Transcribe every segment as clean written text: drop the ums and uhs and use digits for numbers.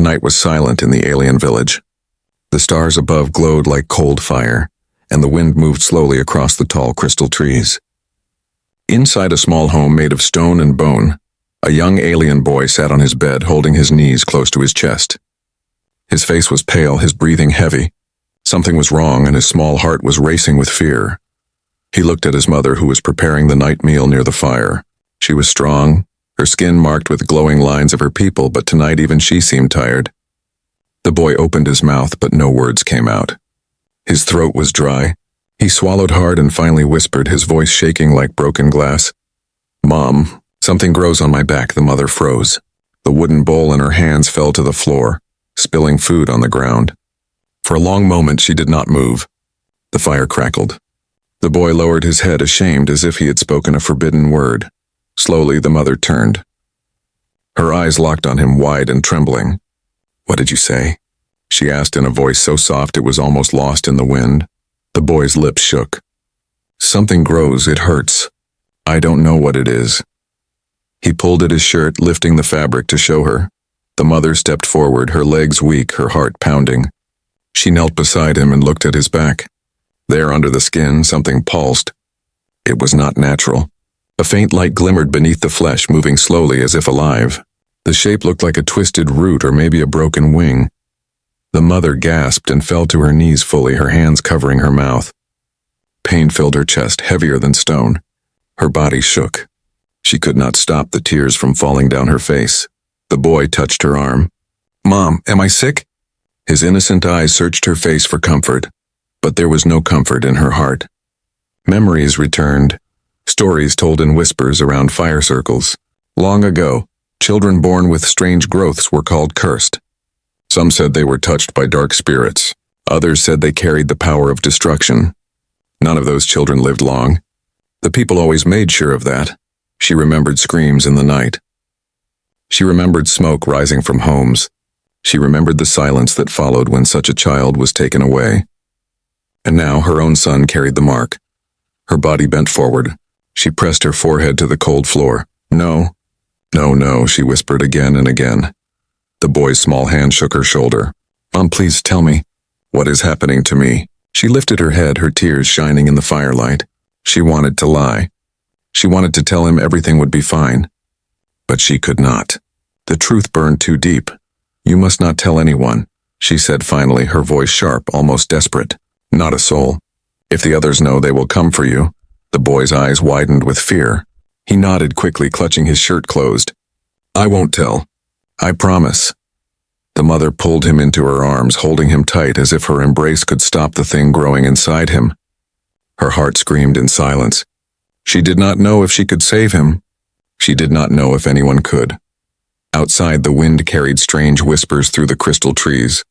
The night was silent in the alien village. The stars above glowed like cold fire, and the wind moved slowly across the tall crystal trees. Inside a small home made of stone and bone, a young alien boy sat on his bed holding his knees close to his chest. His face was pale, his breathing heavy. Something was wrong, and his small heart was racing with fear. He looked at his mother, who was preparing the night meal near the fire. She was strong, her skin marked with glowing lines of her people, but tonight even she seemed tired. The boy opened his mouth, but no words came out. His throat was dry. He swallowed hard and finally whispered, his voice shaking like broken glass. "Mom, something grows on my back." The mother froze. The wooden bowl in her hands fell to the floor, spilling food on the ground. For a long moment she did not move. The fire crackled. The boy lowered his head, ashamed, as if he had spoken a forbidden word. Slowly the mother turned. Her eyes locked on him, wide and trembling. "What did you say?" she asked in a voice so soft it was almost lost in the wind. The boy's lips shook. "Something grows, it hurts. I don't know what it is." He pulled at his shirt, lifting the fabric to show her. The mother stepped forward, her legs weak, her heart pounding. She knelt beside him and looked at his back. There under the skin, something pulsed. It was not natural. A faint light glimmered beneath the flesh, moving slowly as if alive. The shape looked like a twisted root or maybe a broken wing. The mother gasped and fell to her knees fully, her hands covering her mouth. Pain filled her chest, heavier than stone. Her body shook. She could not stop the tears from falling down her face. The boy touched her arm. "Mom, am I sick?" His innocent eyes searched her face for comfort, but there was no comfort in her heart. Memories returned, stories told in whispers around fire circles. Long ago, children born with strange growths were called cursed. Some said they were touched by dark spirits. Others said they carried the power of destruction. None of those children lived long. The people always made sure of that. She remembered screams in the night. She remembered smoke rising from homes. She remembered the silence that followed when such a child was taken away. And now her own son carried the mark. Her body bent forward. She pressed her forehead to the cold floor. "No, no, no," she whispered again and again. The boy's small hand shook her shoulder. "Mom, please tell me. What is happening to me?" She lifted her head, her tears shining in the firelight. She wanted to lie. She wanted to tell him everything would be fine. But she could not. The truth burned too deep. "You must not tell anyone," she said finally, her voice sharp, almost desperate. "Not a soul. If the others know, they will come for you." The boy's eyes widened with fear. He nodded quickly, clutching his shirt closed. "I won't tell. I promise." The mother pulled him into her arms, holding him tight as if her embrace could stop the thing growing inside him. Her heart screamed in silence. She did not know if she could save him. She did not know if anyone could. Outside, the wind carried strange whispers through the crystal trees.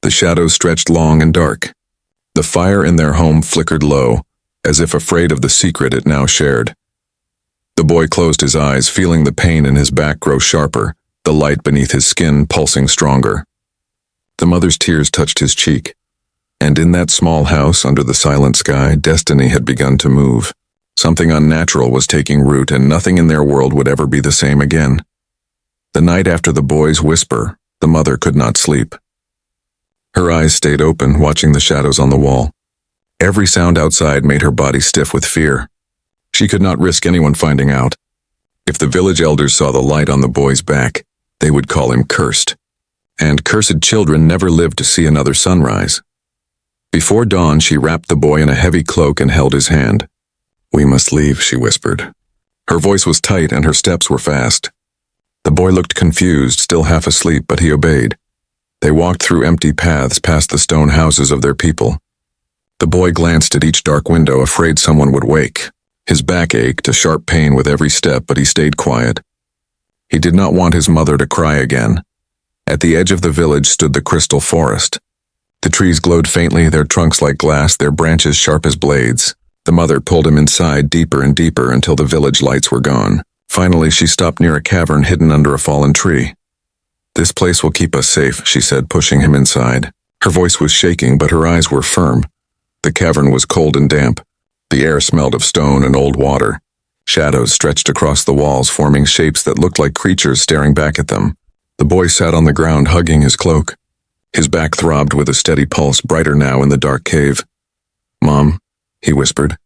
The shadows stretched long and dark. The fire in their home flickered low, as if afraid of the secret it now shared. The boy closed his eyes, feeling the pain in his back grow sharper, the light beneath his skin pulsing stronger. The mother's tears touched his cheek. And in that small house under the silent sky, destiny had begun to move. Something unnatural was taking root, and nothing in their world would ever be the same again. The night after the boy's whisper, the mother could not sleep. Her eyes stayed open, watching the shadows on the wall. Every sound outside made her body stiff with fear. She could not risk anyone finding out. If the village elders saw the light on the boy's back, they would call him cursed. And cursed children never lived to see another sunrise. Before dawn, she wrapped the boy in a heavy cloak and held his hand. "We must leave," she whispered. Her voice was tight and her steps were fast. The boy looked confused, still half asleep, but he obeyed. They walked through empty paths past the stone houses of their people. The boy glanced at each dark window, afraid someone would wake. His back ached, a sharp pain with every step, but he stayed quiet. He did not want his mother to cry again. At the edge of the village stood the crystal forest. The trees glowed faintly, their trunks like glass, their branches sharp as blades. The mother pulled him inside deeper and deeper until the village lights were gone. Finally, she stopped near a cavern hidden under a fallen tree. "This place will keep us safe," she said, pushing him inside. Her voice was shaking, but her eyes were firm. The cavern was cold and damp. The air smelled of stone and old water. Shadows stretched across the walls, forming shapes that looked like creatures staring back at them. The boy sat on the ground hugging his cloak. His back throbbed with a steady pulse, brighter now in the dark cave. "Mom," he whispered.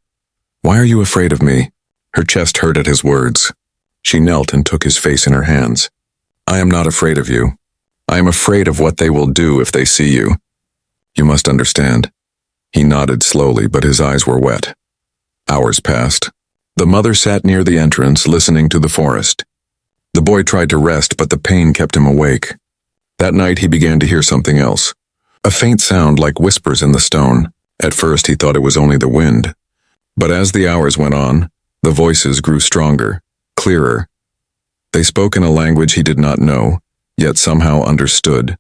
"Why are you afraid of me?" Her chest hurt at his words. She knelt and took his face in her hands. "I am not afraid of you. I am afraid of what they will do if they see you. You must understand." He nodded slowly, but his eyes were wet. Hours passed. The mother sat near the entrance, listening to the forest. The boy tried to rest, but the pain kept him awake. That night he began to hear something else. A faint sound like whispers in the stone. At first he thought it was only the wind. But as the hours went on, the voices grew stronger, clearer. They spoke in a language he did not know, yet somehow understood.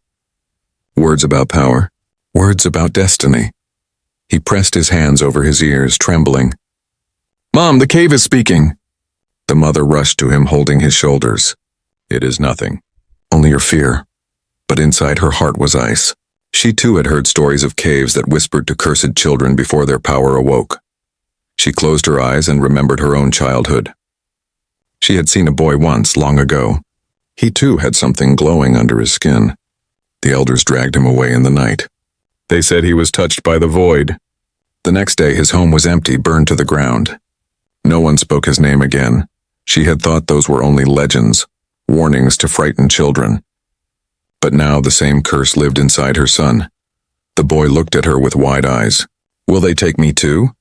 Words about power. Words about destiny. He pressed his hands over his ears, trembling. "Mom, the cave is speaking!" The mother rushed to him, holding his shoulders. "It is nothing. Only your fear." But inside her heart was ice. She too had heard stories of caves that whispered to cursed children before their power awoke. She closed her eyes and remembered her own childhood. She had seen a boy once, long ago. He too had something glowing under his skin. The elders dragged him away in the night. They said he was touched by the void. The next day his home was empty, burned to the ground. No one spoke his name again. She had thought those were only legends, warnings to frighten children. But now the same curse lived inside her son. The boy looked at her with wide eyes. "Will they take me too?"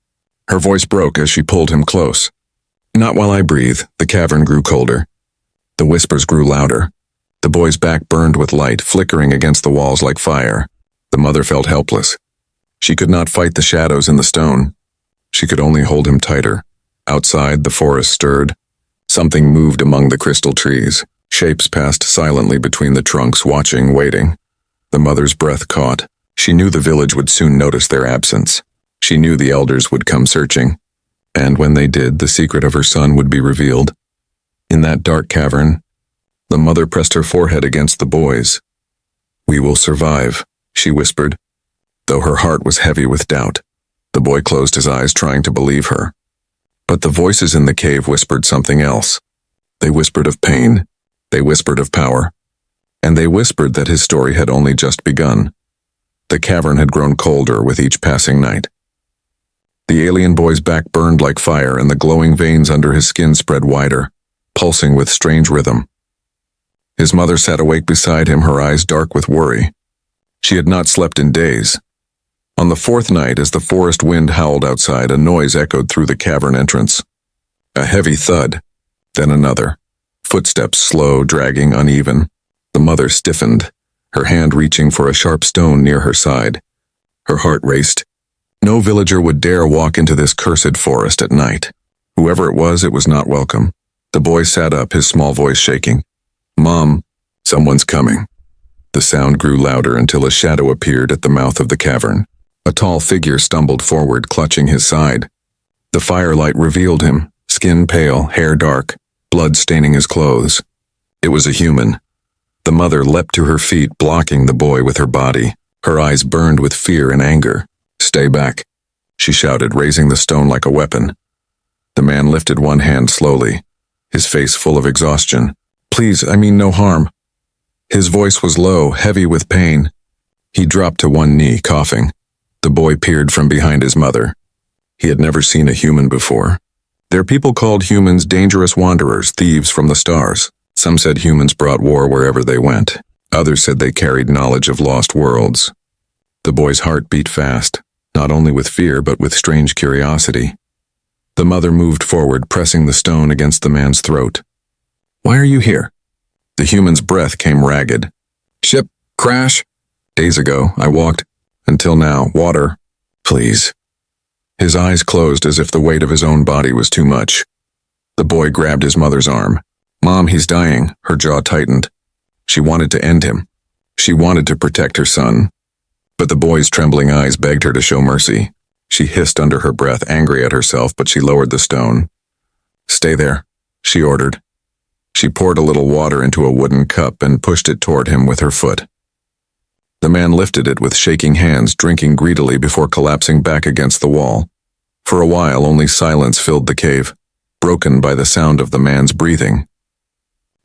Her voice broke as she pulled him close. "Not while I breathe." The cavern grew colder. The whispers grew louder. The boy's back burned with light, flickering against the walls like fire. The mother felt helpless. She could not fight the shadows in the stone. She could only hold him tighter. Outside, the forest stirred. Something moved among the crystal trees. Shapes passed silently between the trunks, watching, waiting. The mother's breath caught. She knew the village would soon notice their absence. She knew the elders would come searching. And when they did, the secret of her son would be revealed. In that dark cavern, the mother pressed her forehead against the boy's. "We will survive," she whispered, though her heart was heavy with doubt. The boy closed his eyes, trying to believe her. But the voices in the cave whispered something else. They whispered of pain. They whispered of power. And they whispered that his story had only just begun. The cavern had grown colder with each passing night. The alien boy's back burned like fire, and the glowing veins under his skin spread wider, pulsing with strange rhythm. His mother sat awake beside him, her eyes dark with worry. She had not slept in days. On the fourth night, as the forest wind howled outside, a noise echoed through the cavern entrance. A heavy thud, then another. Footsteps, slow, dragging, uneven. The mother stiffened, her hand reaching for a sharp stone near her side. Her heart raced. No villager would dare walk into this cursed forest at night. Whoever it was not welcome. The boy sat up, his small voice shaking. "Mom, someone's coming." The sound grew louder until a shadow appeared at the mouth of the cavern. A tall figure stumbled forward, clutching his side. The firelight revealed him, skin pale, hair dark, blood staining his clothes. It was a human. The mother leapt to her feet, blocking the boy with her body. Her eyes burned with fear and anger. "Stay back," she shouted, raising the stone like a weapon. The man lifted one hand slowly, his face full of exhaustion. "Please, I mean no harm." His voice was low, heavy with pain. He dropped to one knee, coughing. The boy peered from behind his mother. He had never seen a human before. Their people called humans dangerous wanderers, thieves from the stars. Some said humans brought war wherever they went. Others said they carried knowledge of lost worlds. The boy's heart beat fast, not only with fear but with strange curiosity. The mother moved forward, pressing the stone against the man's throat. "Why are you here?" The human's breath came ragged. "Ship crash? Days ago, I walked. Until now, water. Please." His eyes closed as if the weight of his own body was too much. The boy grabbed his mother's arm. "Mom, he's dying." Her jaw tightened. She wanted to end him. She wanted to protect her son. But the boy's trembling eyes begged her to show mercy. She hissed under her breath, angry at herself, but she lowered the stone. "Stay there," she ordered. She poured a little water into a wooden cup and pushed it toward him with her foot. The man lifted it with shaking hands, drinking greedily before collapsing back against the wall. For a while, only silence filled the cave, broken by the sound of the man's breathing.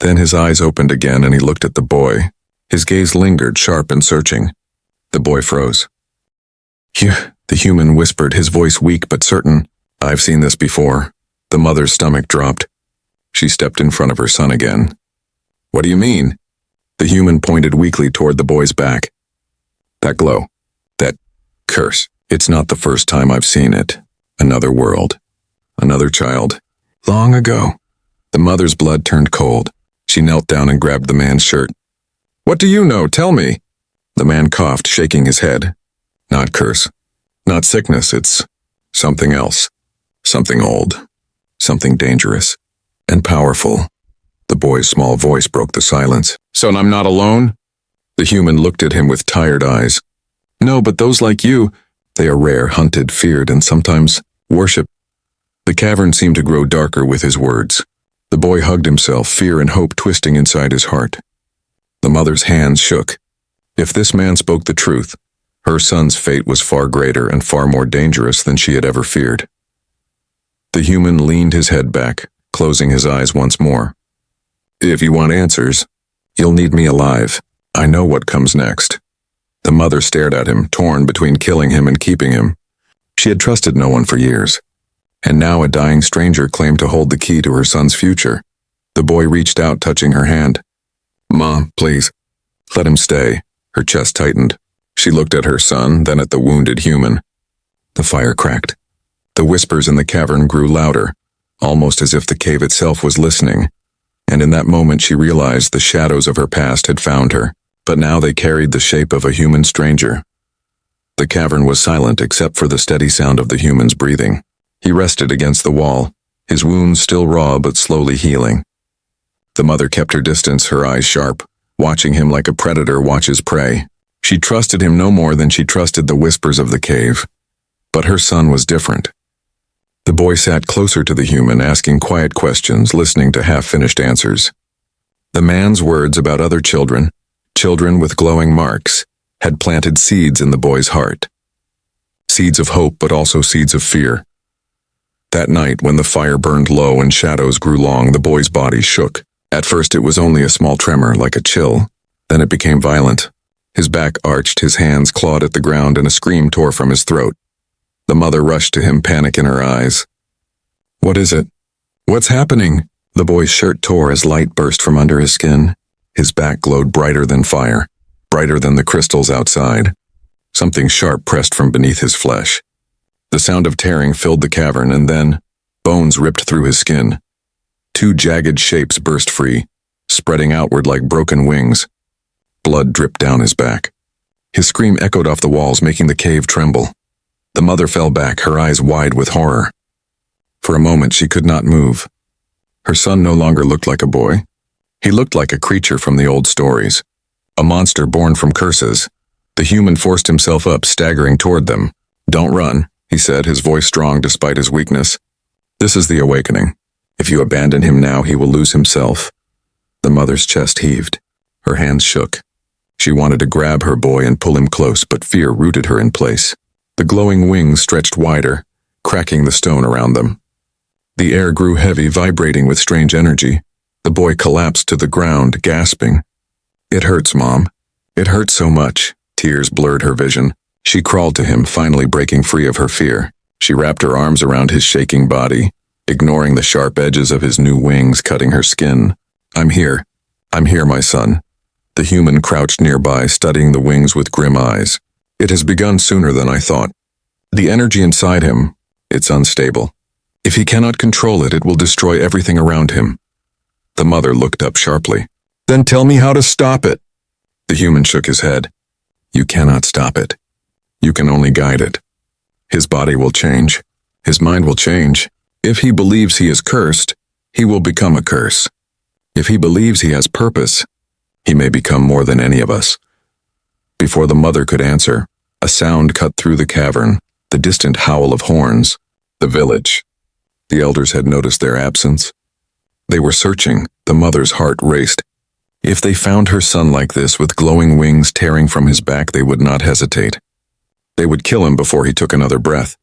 Then his eyes opened again and he looked at the boy. His gaze lingered, sharp and searching. The boy froze. "Phew," the human whispered, his voice weak but certain. "I've seen this before." The mother's stomach dropped. She stepped in front of her son again. "What do you mean?" The human pointed weakly toward the boy's back. "That glow. That curse. It's not the first time I've seen it. Another world. Another child. Long ago." The mother's blood turned cold. She knelt down and grabbed the man's shirt. "What do you know? Tell me." The man coughed, shaking his head. "Not curse. Not sickness. It's something else. Something old. Something dangerous. And powerful." The boy's small voice broke the silence. "So I'm not alone?" The human looked at him with tired eyes. "No, but those like you, they are rare, hunted, feared, and sometimes worshipped." The cavern seemed to grow darker with his words. The boy hugged himself, fear and hope twisting inside his heart. The mother's hands shook. If this man spoke the truth, her son's fate was far greater and far more dangerous than she had ever feared. The human leaned his head back, closing his eyes once more. "If you want answers, you'll need me alive. I know what comes next." The mother stared at him, torn between killing him and keeping him. She had trusted no one for years, and now a dying stranger claimed to hold the key to her son's future. The boy reached out, touching her hand. "Mom, please, let him stay." Her chest tightened. She looked at her son, then at the wounded human. The fire cracked. The whispers in the cavern grew louder, almost as if the cave itself was listening. And in that moment she realized the shadows of her past had found her, but now they carried the shape of a human stranger. The cavern was silent except for the steady sound of the human's breathing. He rested against the wall, his wounds still raw but slowly healing. The mother kept her distance, her eyes sharp, watching him like a predator watches prey. She trusted him no more than she trusted the whispers of the cave. But her son was different. The boy sat closer to the human, asking quiet questions, listening to half-finished answers. The man's words about other children, children with glowing marks, had planted seeds in the boy's heart. Seeds of hope, but also seeds of fear. That night, when the fire burned low and shadows grew long, the boy's body shook. At first it was only a small tremor, like a chill. Then it became violent. His back arched, his hands clawed at the ground, and a scream tore from his throat. The mother rushed to him, panic in her eyes. "What is it? What's happening?" The boy's shirt tore as light burst from under his skin. His back glowed brighter than fire, brighter than the crystals outside. Something sharp pressed from beneath his flesh. The sound of tearing filled the cavern, and then bones ripped through his skin. Two jagged shapes burst free, spreading outward like broken wings. Blood dripped down his back. His scream echoed off the walls, making the cave tremble. The mother fell back, her eyes wide with horror. For a moment she could not move. Her son no longer looked like a boy. He looked like a creature from the old stories. A monster born from curses. The human forced himself up, staggering toward them. "Don't run," he said, his voice strong despite his weakness. "This is the awakening. If you abandon him now, he will lose himself." The mother's chest heaved. Her hands shook. She wanted to grab her boy and pull him close, but fear rooted her in place. The glowing wings stretched wider, cracking the stone around them. The air grew heavy, vibrating with strange energy. The boy collapsed to the ground, gasping. "It hurts, Mom. It hurts so much." Tears blurred her vision. She crawled to him, finally breaking free of her fear. She wrapped her arms around his shaking body, ignoring the sharp edges of his new wings cutting her skin. "I'm here. I'm here, my son." The human crouched nearby, studying the wings with grim eyes. "It has begun sooner than I thought. The energy inside him, it's unstable. If he cannot control it, it will destroy everything around him." The mother looked up sharply. "Then tell me how to stop it." The human shook his head. "You cannot stop it. You can only guide it. His body will change. His mind will change. If he believes he is cursed, he will become a curse. If he believes he has purpose, he may become more than any of us." Before the mother could answer, a sound cut through the cavern, the distant howl of horns. The village. The elders had noticed their absence. They were searching. The mother's heart raced. If they found her son like this, with glowing wings tearing from his back, they would not hesitate. They would kill him before he took another breath.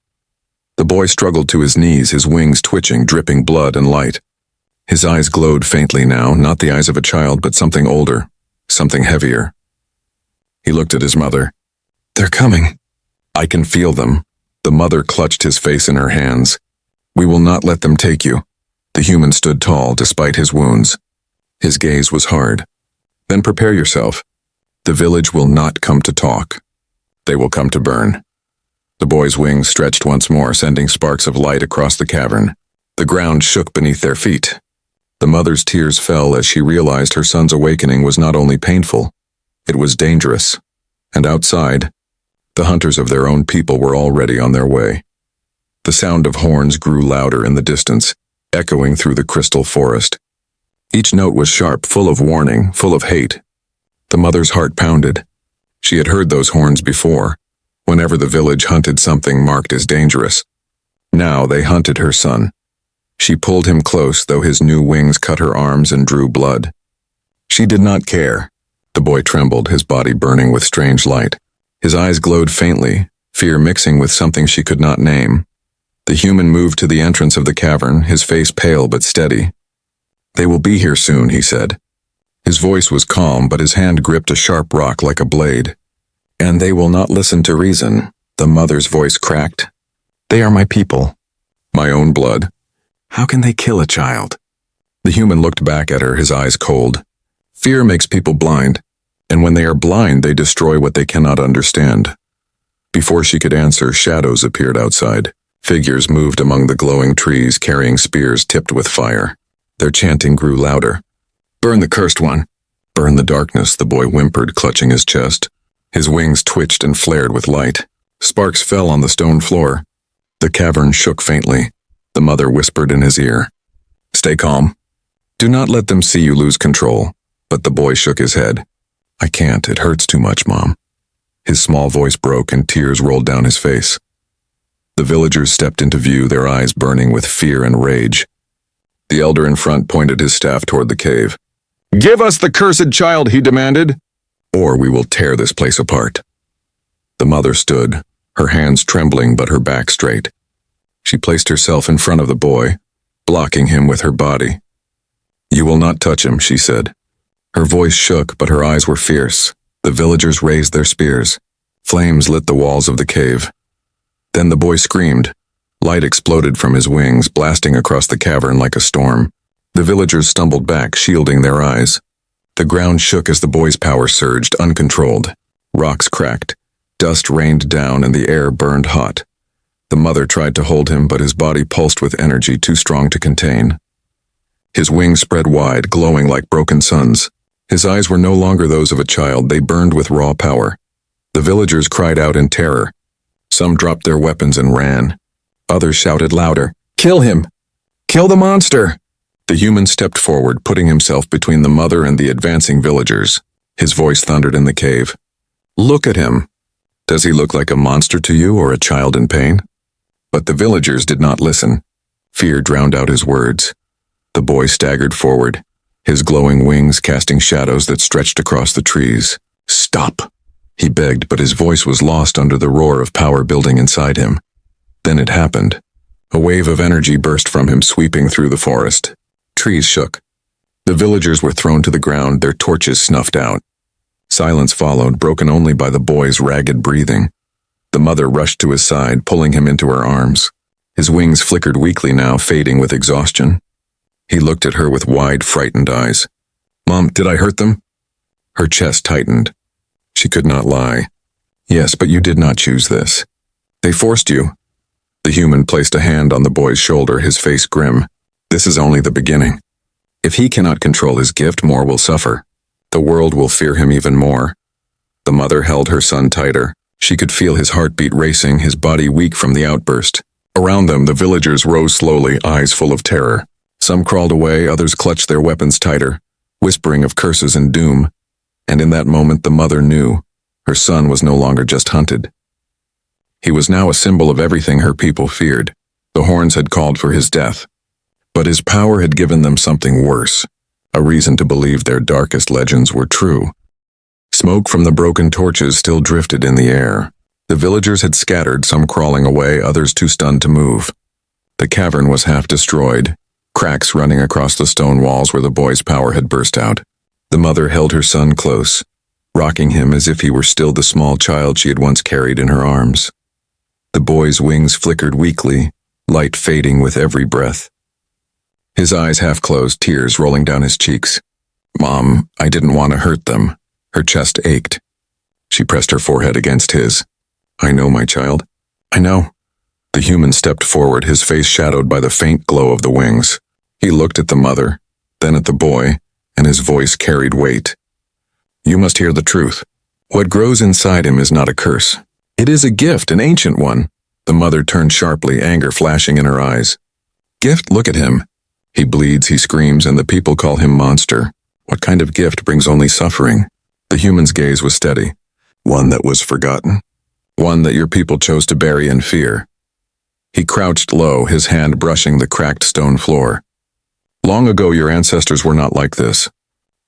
The boy struggled to his knees, his wings twitching, dripping blood and light. His eyes glowed faintly now, not the eyes of a child, but something older, something heavier. He looked at his mother. "They're coming." "I can feel them." The mother clutched his face in her hands. "We will not let them take you." The human stood tall despite his wounds. His gaze was hard. "Then prepare yourself. The village will not come to talk. They will come to burn." The boy's wings stretched once more, sending sparks of light across the cavern. The ground shook beneath their feet. The mother's tears fell as she realized her son's awakening was not only painful, it was dangerous. And outside, the hunters of their own people were already on their way. The sound of horns grew louder in the distance, echoing through the crystal forest. Each note was sharp, full of warning, full of hate. The mother's heart pounded. She had heard those horns before, whenever the village hunted something marked as dangerous. Now they hunted her son. She pulled him close, though his new wings cut her arms and drew blood. She did not care. The boy trembled, his body burning with strange light. His eyes glowed faintly, fear mixing with something she could not name. The human moved to the entrance of the cavern, his face pale but steady. "They will be here soon," he said. His voice was calm, but his hand gripped a sharp rock like a blade. "And they will not listen to reason," the mother's voice cracked. "They are my people. My own blood. How can they kill a child?" The human looked back at her, his eyes cold. "Fear makes people blind, and when they are blind, they destroy what they cannot understand." Before she could answer, shadows appeared outside. Figures moved among the glowing trees, carrying spears tipped with fire. Their chanting grew louder. "Burn the cursed one." "Burn the darkness," the boy whimpered, clutching his chest. His wings twitched and flared with light. Sparks fell on the stone floor. The cavern shook faintly. The mother whispered in his ear, "Stay calm. Do not let them see you lose control." But the boy shook his head. "I can't. It hurts too much, Mom." His small voice broke and tears rolled down his face. The villagers stepped into view, their eyes burning with fear and rage. The elder in front pointed his staff toward the cave. "Give us the cursed child," he demanded, "or we will tear this place apart." The mother stood, her hands trembling but her back straight. She placed herself in front of the boy, blocking him with her body. "You will not touch him," she said. Her voice shook, but her eyes were fierce. The villagers raised their spears. Flames lit the walls of the cave. Then the boy screamed. Light exploded from his wings, blasting across the cavern like a storm. The villagers stumbled back, shielding their eyes. The ground shook as the boy's power surged, uncontrolled. Rocks cracked. Dust rained down and the air burned hot. The mother tried to hold him, but his body pulsed with energy too strong to contain. His wings spread wide, glowing like broken suns. His eyes were no longer those of a child, they burned with raw power. The villagers cried out in terror. Some dropped their weapons and ran. Others shouted louder, "Kill him! Kill the monster!" The human stepped forward, putting himself between the mother and the advancing villagers. His voice thundered in the cave. "Look at him! Does he look like a monster to you or a child in pain?" But the villagers did not listen. Fear drowned out his words. The boy staggered forward, his glowing wings casting shadows that stretched across the trees. "Stop!" he begged, but his voice was lost under the roar of power building inside him. Then it happened. A wave of energy burst from him, sweeping through the forest. Trees shook. The villagers were thrown to the ground, their torches snuffed out. Silence followed, broken only by the boy's ragged breathing. The mother rushed to his side, pulling him into her arms. His wings flickered weakly now, fading with exhaustion. He looked at her with wide, frightened eyes. "Mom, did I hurt them?" Her chest tightened. She could not lie. "Yes, but you did not choose this. They forced you." The human placed a hand on the boy's shoulder, his face grim. "This is only the beginning. If he cannot control his gift, more will suffer. The world will fear him even more." The mother held her son tighter. She could feel his heartbeat racing, his body weak from the outburst. Around them, the villagers rose slowly, eyes full of terror. Some crawled away, others clutched their weapons tighter, whispering of curses and doom. And in that moment, the mother knew her son was no longer just hunted. He was now a symbol of everything her people feared. The horns had called for his death. But his power had given them something worse, a reason to believe their darkest legends were true. Smoke from the broken torches still drifted in the air. The villagers had scattered, some crawling away, others too stunned to move. The cavern was half destroyed, cracks running across the stone walls where the boy's power had burst out. The mother held her son close, rocking him as if he were still the small child she had once carried in her arms. The boy's wings flickered weakly, light fading with every breath. His eyes half closed, tears rolling down his cheeks. "Mom, I didn't want to hurt them." Her chest ached. She pressed her forehead against his. "I know, my child. I know." The human stepped forward, his face shadowed by the faint glow of the wings. He looked at the mother, then at the boy, and his voice carried weight. "You must hear the truth. What grows inside him is not a curse. It is a gift, an ancient one." The mother turned sharply, anger flashing in her eyes. "Gift? Look at him. He bleeds, he screams, and the people call him monster. What kind of gift brings only suffering?" The human's gaze was steady. "One that was forgotten. One that your people chose to bury in fear." He crouched low, his hand brushing the cracked stone floor. "Long ago your ancestors were not like this.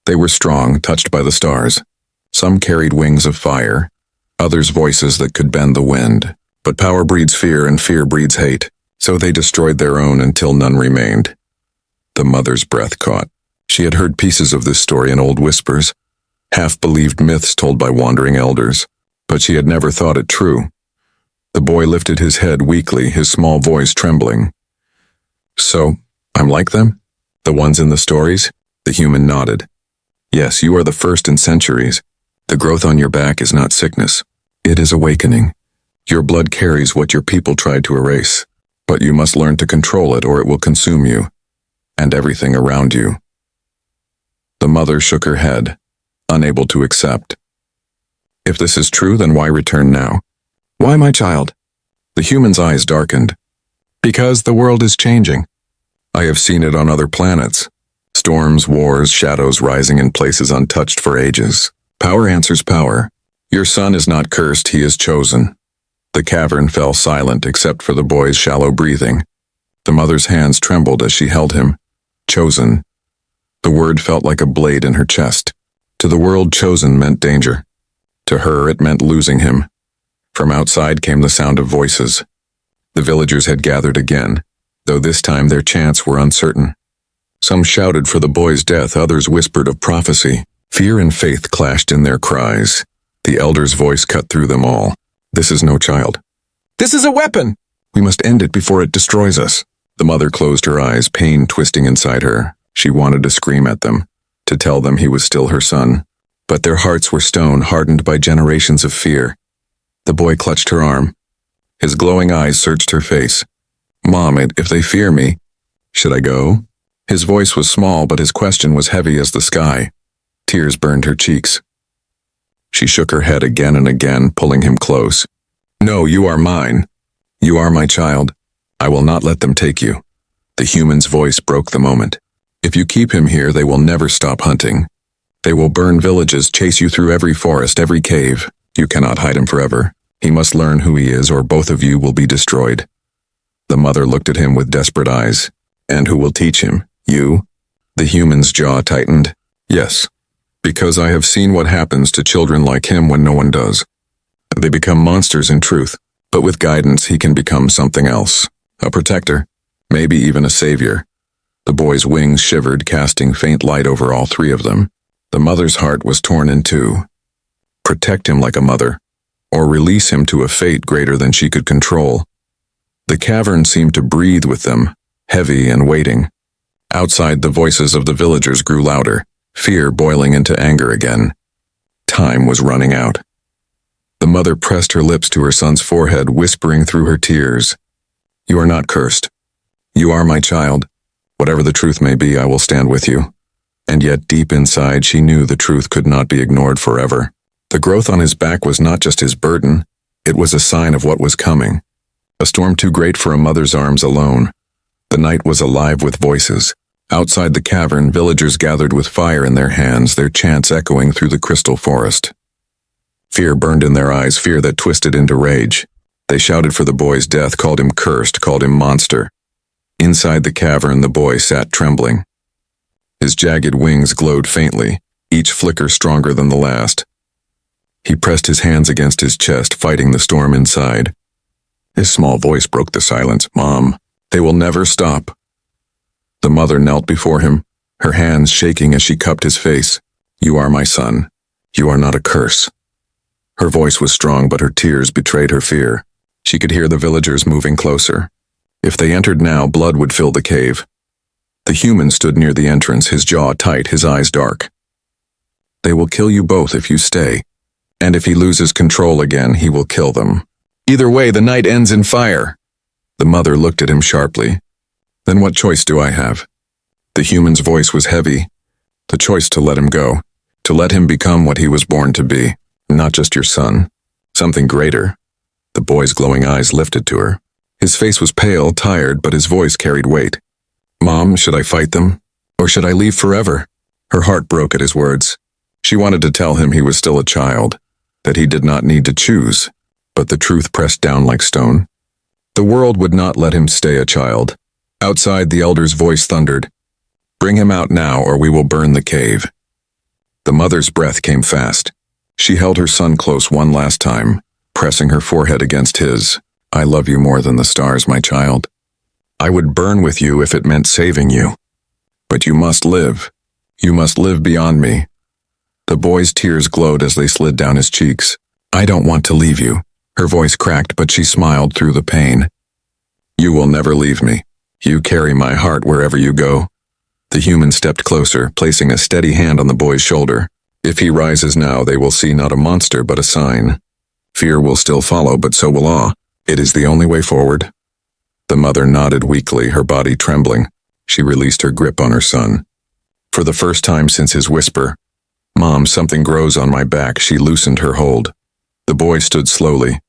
They were strong, touched by the stars. Some carried wings of fire, others voices that could bend the wind. But power breeds fear and fear breeds hate, so they destroyed their own until none remained." The mother's breath caught. She had heard pieces of this story in old whispers, half-believed myths told by wandering elders, but she had never thought it true. The boy lifted his head weakly, his small voice trembling. "So, I'm like them? The ones in the stories?" The human nodded. "Yes, you are the first in centuries. The growth on your back is not sickness. It is awakening. Your blood carries what your people tried to erase, but you must learn to control it or it will consume you, and everything around you." The mother shook her head, unable to accept. "If this is true, then why return now?" "Why, my child?" The human's eyes darkened. "Because the world is changing. I have seen it on other planets. Storms, wars, shadows rising in places untouched for ages. Power answers power. Your son is not cursed, he is chosen." The cavern fell silent except for the boy's shallow breathing. The mother's hands trembled as she held him. Chosen. The word felt like a blade in her chest. To the world, chosen meant danger. To her, it meant losing him. From outside came the sound of voices. The villagers had gathered again, though this time their chants were uncertain. Some shouted for the boy's death, others whispered of prophecy. Fear and faith clashed in their cries. The elder's voice cut through them all. "This is no child. This is a weapon! We must end it before it destroys us." The mother closed her eyes, pain twisting inside her. She wanted to scream at them, to tell them he was still her son. But their hearts were stone, hardened by generations of fear. The boy clutched her arm. His glowing eyes searched her face. "Mom, if they fear me, should I go?" His voice was small, but his question was heavy as the sky. Tears burned her cheeks. She shook her head again and again, pulling him close. "No, you are mine. You are my child. I will not let them take you." The human's voice broke the moment. "If you keep him here, they will never stop hunting. They will burn villages, chase you through every forest, every cave. You cannot hide him forever. He must learn who he is, or both of you will be destroyed." The mother looked at him with desperate eyes. "And who will teach him? You?" The human's jaw tightened. "Yes. Because I have seen what happens to children like him when no one does. They become monsters in truth, but with guidance he can become something else. A protector, maybe even a savior." The boy's wings shivered, casting faint light over all three of them. The mother's heart was torn in two. Protect him like a mother, or release him to a fate greater than she could control. The cavern seemed to breathe with them, heavy and waiting. Outside, the voices of the villagers grew louder, fear boiling into anger again. Time was running out. The mother pressed her lips to her son's forehead, whispering through her tears, "You are not cursed. You are my child. Whatever the truth may be, I will stand with you." And yet deep inside she knew the truth could not be ignored forever. The growth on his back was not just his burden, it was a sign of what was coming. A storm too great for a mother's arms alone. The night was alive with voices. Outside the cavern, villagers gathered with fire in their hands, their chants echoing through the crystal forest. Fear burned in their eyes, fear that twisted into rage. They shouted for the boy's death, called him cursed, called him monster. Inside the cavern, the boy sat trembling. His jagged wings glowed faintly, each flicker stronger than the last. He pressed his hands against his chest, fighting the storm inside. His small voice broke the silence. "Mom, they will never stop." The mother knelt before him, her hands shaking as she cupped his face. "You are my son. You are not a curse." Her voice was strong, but her tears betrayed her fear. She could hear the villagers moving closer. If they entered now, blood would fill the cave. The human stood near the entrance, his jaw tight, his eyes dark. "They will kill you both if you stay, and if he loses control again, he will kill them. Either way, the night ends in fire." The mother looked at him sharply. "Then what choice do I have?" The human's voice was heavy. "The choice to let him go, to let him become what he was born to be, not just your son, something greater." The boy's glowing eyes lifted to her. His face was pale, tired, but his voice carried weight. "Mom, should I fight them? Or should I leave forever?" Her heart broke at his words. She wanted to tell him he was still a child, that he did not need to choose, but the truth pressed down like stone. The world would not let him stay a child. Outside, the elder's voice thundered, "Bring him out now, or we will burn the cave." The mother's breath came fast. She held her son close one last time, pressing her forehead against his. "I love you more than the stars, my child. I would burn with you if it meant saving you. But you must live. You must live beyond me." The boy's tears glowed as they slid down his cheeks. "I don't want to leave you." Her voice cracked, but she smiled through the pain. "You will never leave me. You carry my heart wherever you go." The human stepped closer, placing a steady hand on the boy's shoulder. "If he rises now, they will see not a monster but a sign. Fear will still follow, but so will awe. It is the only way forward." The mother nodded weakly, her body trembling. She released her grip on her son. For the first time since his whisper, "Mom, something grows on my back," she loosened her hold. The boy stood slowly.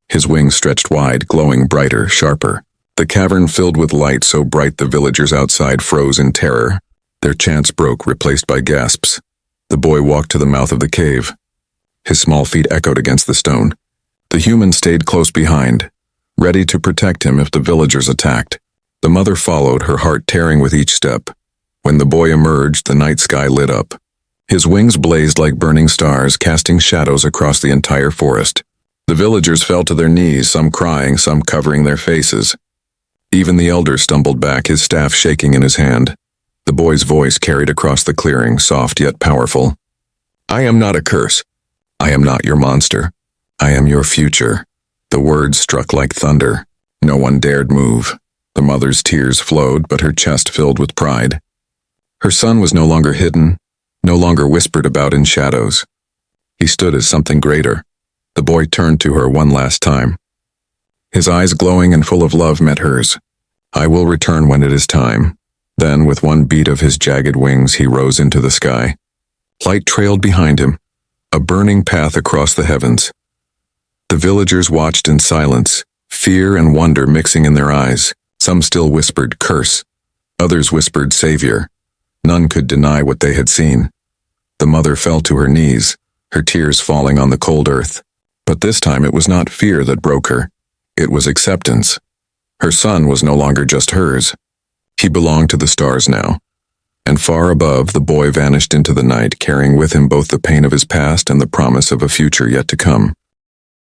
His wings stretched wide, glowing brighter, sharper. The cavern filled with light so bright the villagers outside froze in terror. Their chants broke, replaced by gasps. The boy walked to the mouth of the cave. His small feet echoed against the stone. The human stayed close behind, ready to protect him if the villagers attacked. The mother followed, her heart tearing with each step. When the boy emerged, the night sky lit up. His wings blazed like burning stars, casting shadows across the entire forest. The villagers fell to their knees, some crying, some covering their faces. Even the elder stumbled back, his staff shaking in his hand. The boy's voice carried across the clearing, soft yet powerful. "I am not a curse. I am not your monster. I am your future." The words struck like thunder. No one dared move. The mother's tears flowed, but her chest filled with pride. Her son was no longer hidden, no longer whispered about in shadows. He stood as something greater. The boy turned to her one last time. His eyes glowing and full of love met hers. "I will return when it is time." Then, with one beat of his jagged wings, he rose into the sky. Light trailed behind him, a burning path across the heavens. The villagers watched in silence, fear and wonder mixing in their eyes. Some still whispered, "Curse." Others whispered, "Savior." None could deny what they had seen. The mother fell to her knees, her tears falling on the cold earth. But this time it was not fear that broke her. It was acceptance. Her son was no longer just hers. He belonged to the stars now. And far above, the boy vanished into the night, carrying with him both the pain of his past and the promise of a future yet to come.